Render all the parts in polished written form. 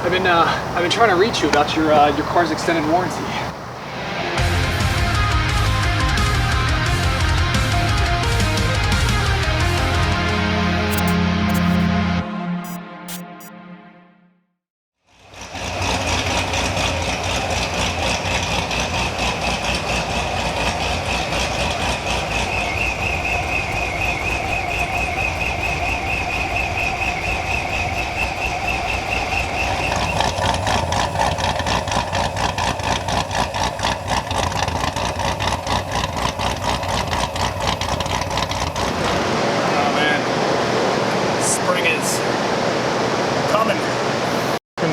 I've been trying to reach you about your car's extended warranty.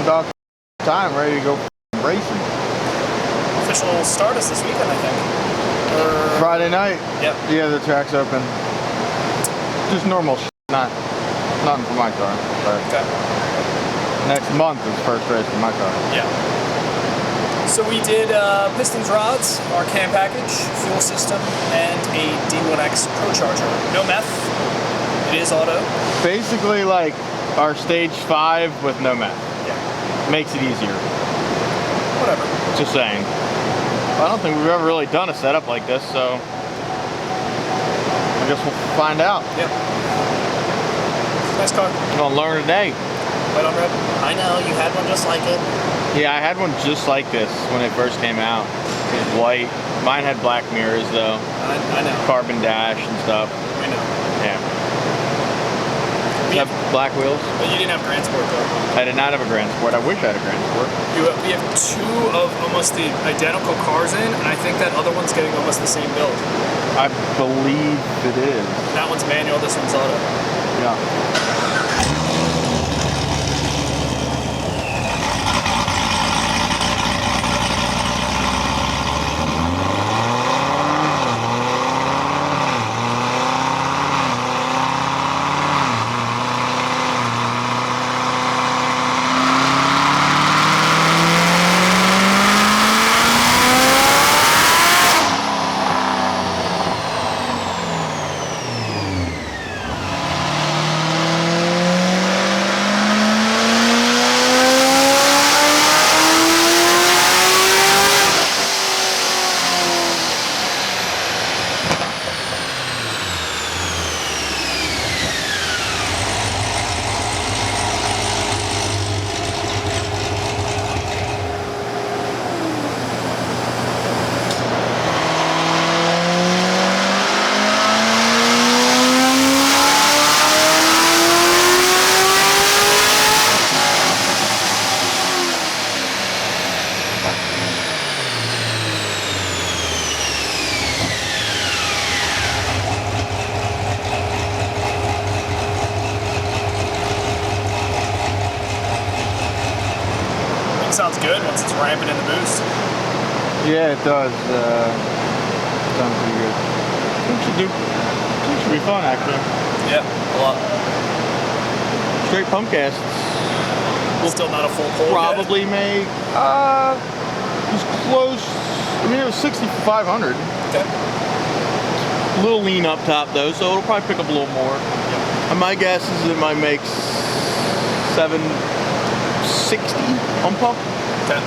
About time, ready to go racing. Official start us this weekend, I think. Or... Friday night. Yep. Yeah, the track's open. Just normal shit, nothing for my car. But okay. Next month is first race for my car. Yeah. So we did pistons, rods, our cam package, fuel system, and a D1-X Procharger. No meth. It is auto. Basically like our stage 5 with no meth. Makes it easier. Whatever. Just saying. I don't think we've ever really done a setup like this, so I guess we'll find out. Yep. Nice car. We're gonna learn today. Right on red. I know, you had one just like it. Yeah, I had one just like this when it first came out. It was white. Mine had black mirrors though. I know. Carbon dash and stuff. I know. Yeah. You have black wheels? But you didn't have Grand Sport though. I did not have a Grand Sport. I wish I had a Grand Sport. We have two of almost the identical cars in, and I think that other one's getting almost the same build. I believe it is. That one's manual, this one's auto. Yeah. Sounds good once it's ramping in the boost. Yeah, it does. Sounds pretty good. It should be fun, actually. Yeah, a lot. Straight pump gas. Still not a full pull probably yet. make it was close. I mean, it was 6,500. Okay. A little lean up top though, so it'll probably pick up a little more. Yep. And my guess is it might make 760 on pump. Okay.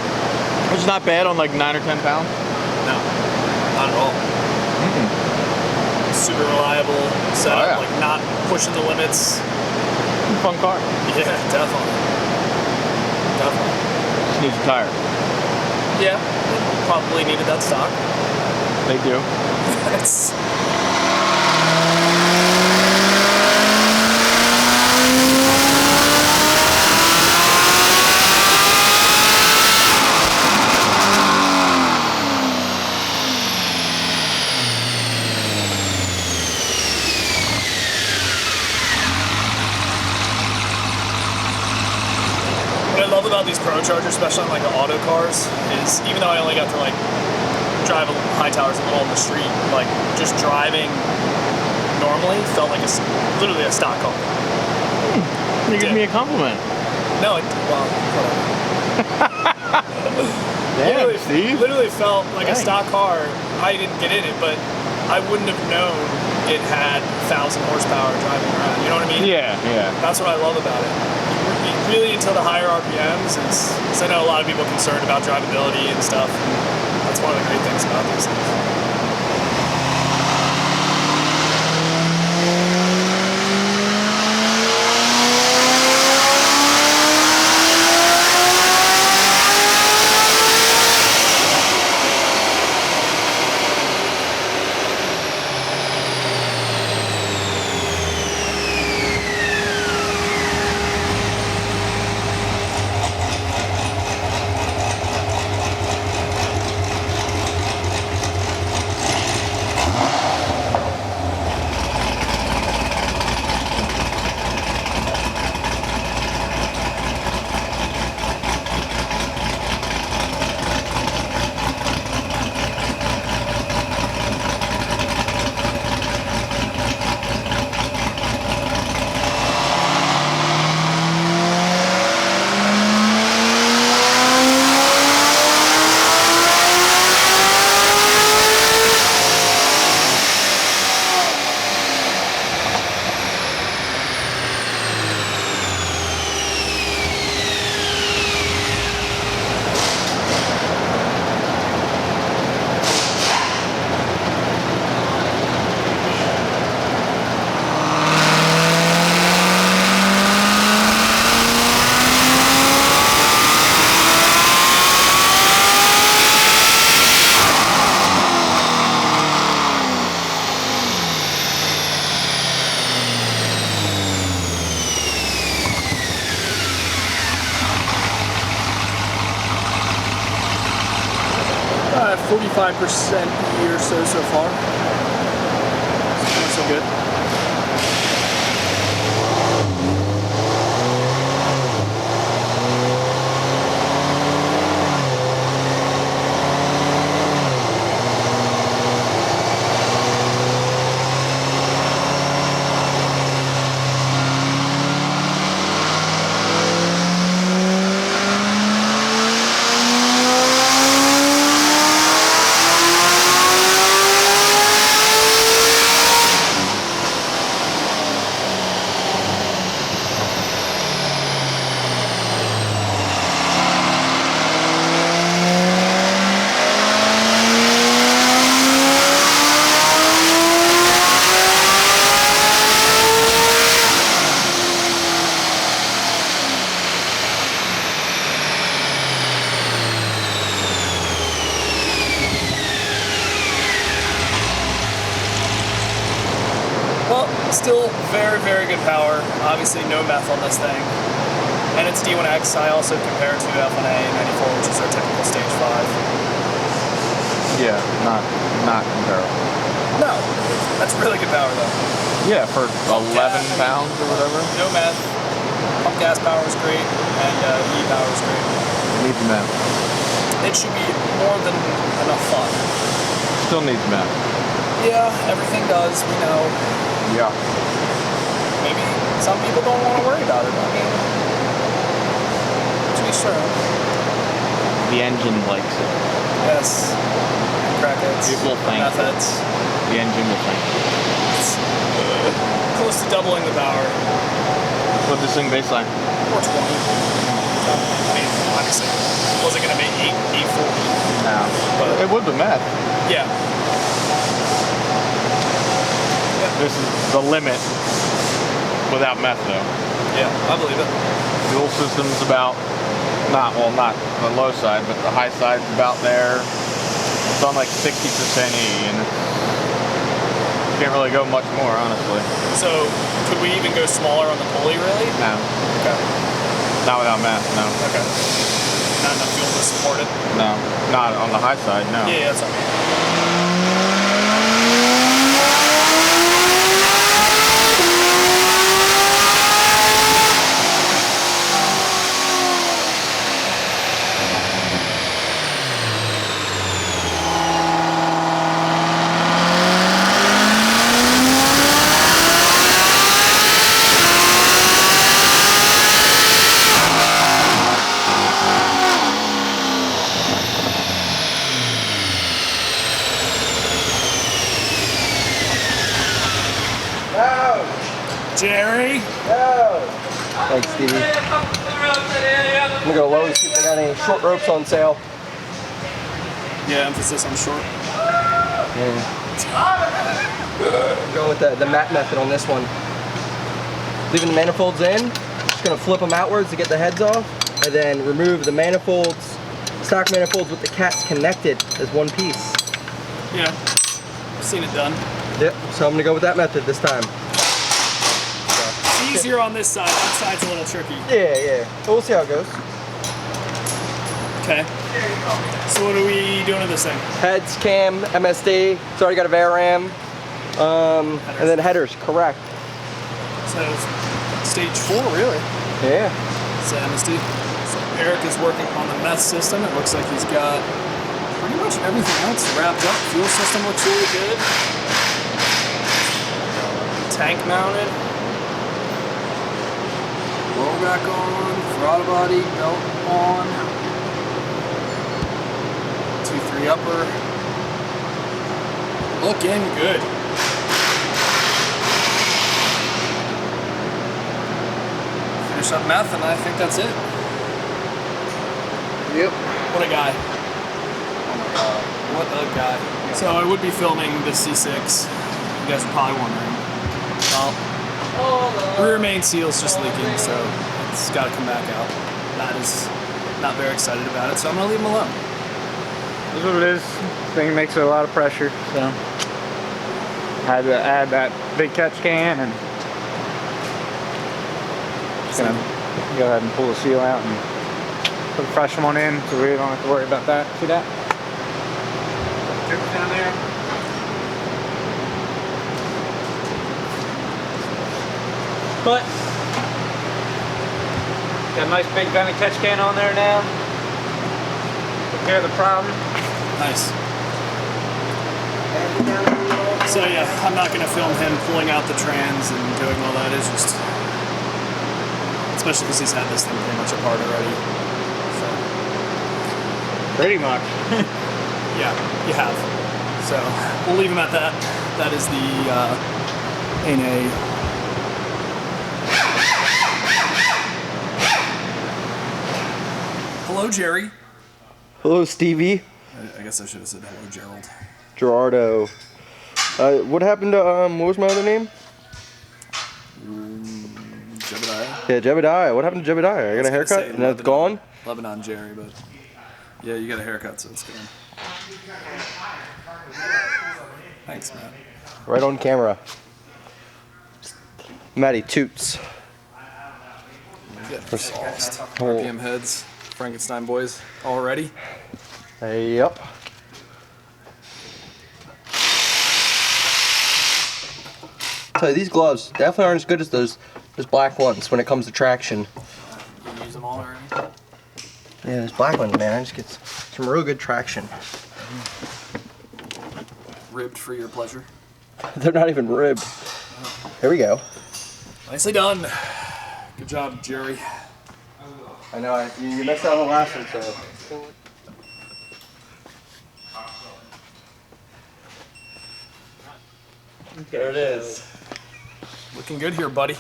Which is not bad on like 9 or 10 pounds. No, not at all. Super reliable setup, Oh, yeah. like not pushing the limits. Fun car. Yeah, definitely. Definitely. Just needs a tire. Yeah, probably needed that stock. They do. It's... What I love about these Prochargers, especially on like the auto cars, is even though I only got to like drive high towers a little on the street, like just driving normally felt like literally a stock car. You give me a compliment. No, well, Damn, Steve. Literally felt like a stock car. I didn't get in it, but I wouldn't have known it had 1,000 horsepower driving around. You know what I mean? Yeah, yeah. That's what I love about it. really into the higher RPMs is I know a lot of people are concerned about drivability and stuff. That's one of the great things about these things. 45% E or so far. So good. Still very, very good power. Obviously no meth on this thing. And it's D1-X. I also compare it to F1A 94, which is our typical stage 5. Yeah, not comparable. No, that's really good power though. Yeah, for 11 pounds or whatever. No meth. Pump gas power is great, and E power is great. Needs meth. It should be more than enough fun. Still needs meth. Yeah, everything does, we know. Yeah. Maybe some people don't want to worry about it. I mean, to be sure. The engine likes it. Yes. Crackheads. It will thank meth heads. The engine will thank you. It's close to doubling the power. What's this thing baseline? 420. I mean, obviously, was it going to make 840? No. But it would be meth. Yeah. This is the limit without meth though. Yeah, I believe it. Fuel system's about, not the low side, but the high side's about there. It's on like 60% E, and you can't really go much more, honestly. So, could we even go smaller on the pulley, really? No. Okay. Not without meth, no. Okay. Not enough fuel to support it? No. Not on the high side, no. Yeah, that's okay. Jerry? Thanks, Stevie. I'm gonna go low and see if they got any short ropes on sale. Yeah, emphasis on short. Go with the mat method on this one. Leaving the manifolds in, just gonna flip them outwards to get the heads off, and then remove the manifolds, stock manifolds with the cats connected as one piece. Yeah, I've seen it done. Yep, so I'm gonna go with that method this time. It's easier on this side. That side's a little tricky. Yeah. But we'll see how it goes. Okay. So what are we doing to this thing? Heads, cam, MSD. It's already got a VRAM. And then headers, correct. So stage 4, really? Yeah. It's MSD. So Eric is working on the meth system. It looks like he's got pretty much everything else wrapped up. Fuel system looks really good. Tank mounted. Roll back on. Throttle body belt on. 2-3 upper. Looking good. Finish up meth, and I think that's it. Yep. What a guy. What a guy. So I would be filming the C6. You guys are probably wondering. Well, rear main seal's just leaking, so it's got to come back out. Matt is not very excited about it, so I'm going to leave him alone. That's what it is. Thing makes a lot of pressure, so had to add that big catch can and just gonna go ahead and pull the seal out and put a fresh one in, so we don't have to worry about that. See that? Tubes down there. But got a nice big vented catch can on there now. Take care of the problem. Nice. So yeah, I'm not going to film him pulling out the trans and doing all that. It's just, especially because he's had this thing pretty much apart already. So. Pretty much. Yeah, you have. So we'll leave him at that. That is the NA. Hello, Jerry. Hello, Stevie. I guess I should have said hello, Gerald. Gerardo. What happened to, what was my other name? Jebediah. Yeah, Jebediah. What happened to Jebediah? I got a haircut and that's gone? Lebanon Jerry, but yeah, you got a haircut, so it's good. Thanks, Matt. Right on camera. Matty Toots. Get sauced. RPM heads, Frankenstein boys, all ready? Yep. So these gloves definitely aren't as good as those black ones when it comes to traction. You use them all already? Yeah, those black ones, man, I just get some real good traction. Ribbed for your pleasure. They're not even ribbed. Here we go. Nicely done. Good job, Jerry. I know, you messed out on the last one, so. There it is. Looking good here, buddy.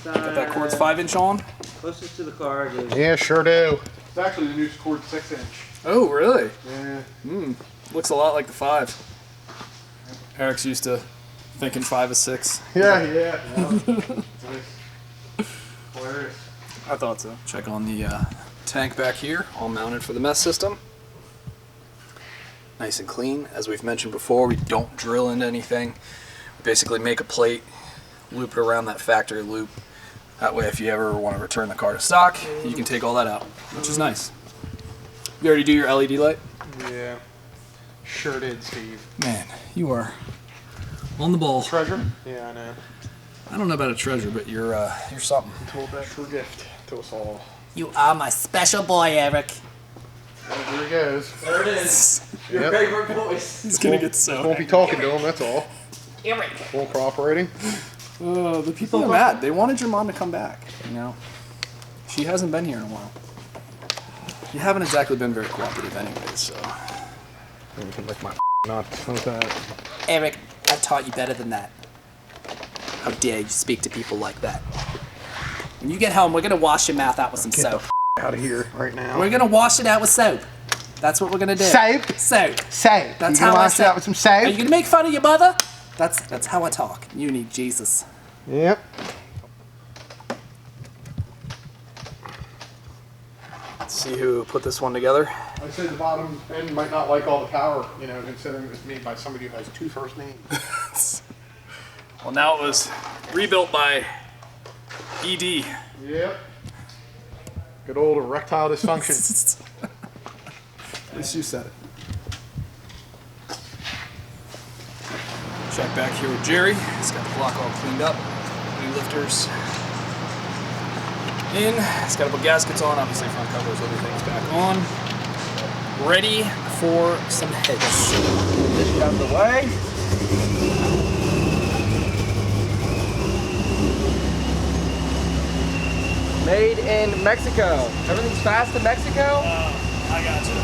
Got that cord's 5-inch on? Closest to the car it is. Yeah, sure do. It's actually the new cord 6-inch. Oh, really? Yeah. Looks a lot like the 5. Eric's used to thinking 5 is 6. Yeah. Nice. Hilarious. I thought so. Check on the tank back here, all mounted for the mess system. Nice and clean. As we've mentioned before, we don't drill into anything. We basically make a plate, loop it around that factory loop. That way, if you ever want to return the car to stock, you can take all that out, which is nice. You already do your LED light? Yeah. Sure did, Steve. Man, you are on the ball. Treasure? Yeah, I know. I don't know about a treasure, but you're something. He told that true gift to us all. You are my special boy, Eric. Well, there he goes. There it is. Your Yep. favorite voice. He's gonna get so. Won't be talking to him, that's all. Eric. Won't cooperating. The people are mad. They wanted your mom to come back. You know, she hasn't been here in a while. You haven't exactly been very cooperative, anyways. So. You can lick my nuts with that. Eric, I taught you better than that. How dare you speak to people like that? When you get home, we're gonna wash your mouth out with some soap. Out of here right now. We're gonna wash it out with soap. That's what we're gonna do. Soap? Soap. Soap. That's you how gonna I wash it say. out with some soap? Are you gonna make fun of your mother? That's how I talk. You need Jesus. Yep. Let's see who put this one together. I say the bottom end might not like all the power, you know, considering it was made by somebody who has 2 first names. Well, now it was rebuilt by ED. Yep. Good old erectile dysfunction. At least you said it. Check back here with Jerry. He's got the block all cleaned up. New lifters in. He's got to put gaskets on. Obviously, front covers, everything's back on. Ready for some heads. This out of the way. Made in Mexico. Everything's fast in Mexico. I got you.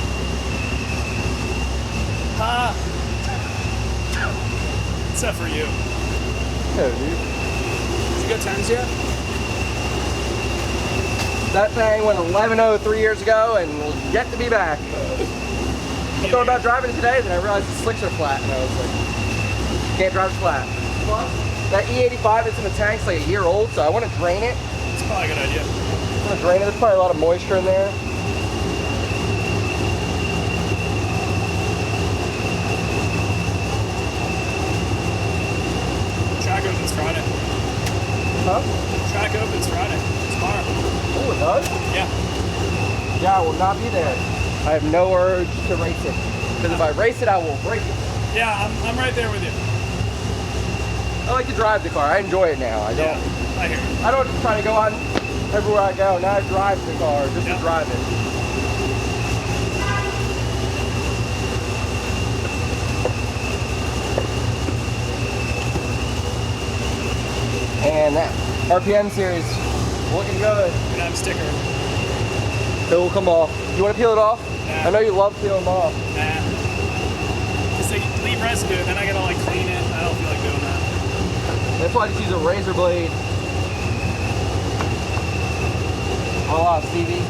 Except for you. Yeah, dude. Did you get turns yet? That thing went 11.0 3 years ago and will yet to be back. I thought about driving it today, then I realized the slicks are flat, and I was like, can't drive it flat. That E85 that's in the tank's like a year old, so I want to drain it. It's probably a good idea. I'm gonna drain it. There's probably a lot of moisture in there. Track opens Friday. Huh? Track opens Friday. Tomorrow. Oh, it does? Yeah. Yeah, I will not be there. I have no urge to race it. Because if I race it, I will break it. Yeah, I'm right there with you. I like to drive the car. I enjoy it now. I don't. Yeah, I hear you. I don't try to go on everywhere I go. Now I drive the car just to drive it. And that RPM series looking good. Gonna have a sticker. It will come off. You want to peel it off? Nah. I know you love peeling them off. Nah. Because they leave residue, and then I gotta like clean it. I don't feel like doing that. That's why I just use a razor blade. A la Stevie.